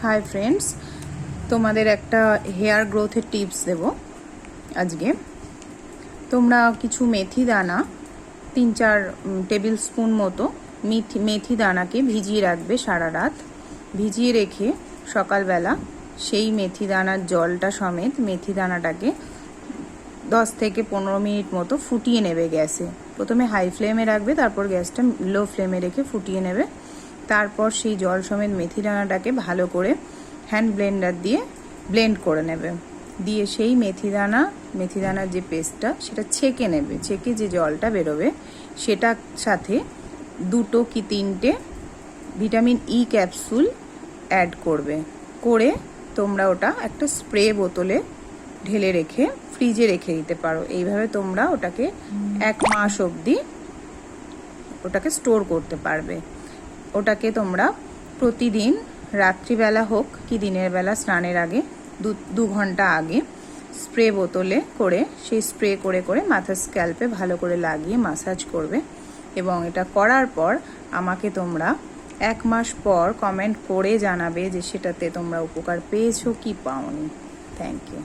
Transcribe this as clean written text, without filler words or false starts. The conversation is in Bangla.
হাই ফ্রেন্ডস, তোমাদের একটা হেয়ার গ্রোথের টিপস দেব আজকে। তোমরা কিছু মেথি দানা 3-4 টেবিল স্পুন মতো মেথি দানাকে ভিজিয়ে রাখবে সারা রাত। ভিজিয়ে রেখে সকালবেলা সেই মেথি দানার জলটা সমেত মেথি দানাটাকে 10 থেকে 15 মিনিট মতো ফুটিয়ে নেবে গ্যাসে। প্রথমে হাই ফ্লেমে রাখবে, তারপর গ্যাসটা লো ফ্লেমে রেখে ফুটিয়ে নেবে। তারপর সেই জল সমেত মেথি দানাটাকে ভালো করে হ্যান্ড ব্লেন্ডার দিয়ে ব্লেন্ড করে নেবে। দিয়ে সেই মেথি দানার যে পেস্টটা সেটা ছেঁকে নেবে। ছেঁকে যে জলটা বেরোবে সেটার সাথে 2 কি 3টে ভিটামিন ই ক্যাপসুল অ্যাড করবে। করে তোমরা ওটা একটা স্প্রে বোতলে ঢেলে রেখে ফ্রিজে রেখে দিতে পারো। এইভাবে তোমরা ওটাকে 1 মাস অবধি ওটাকে স্টোর করতে পারবে। ওটাকে তোমরা প্রতিদিন রাত্রিবেলা হোক কি দিনের বেলা স্নানের আগে 2 ঘন্টা আগে স্প্রে বোতলে করে সেই স্প্রে করে করে মাথার স্ক্যাল্পে ভালো করে লাগিয়ে মাসাজ করবে। এবং এটা করার পর আমাকে তোমরা 1 মাস পর কমেন্ট করে জানাবে যে সেটাতে তোমরা উপকার পেয়েছো কি পাওনি। Thank you.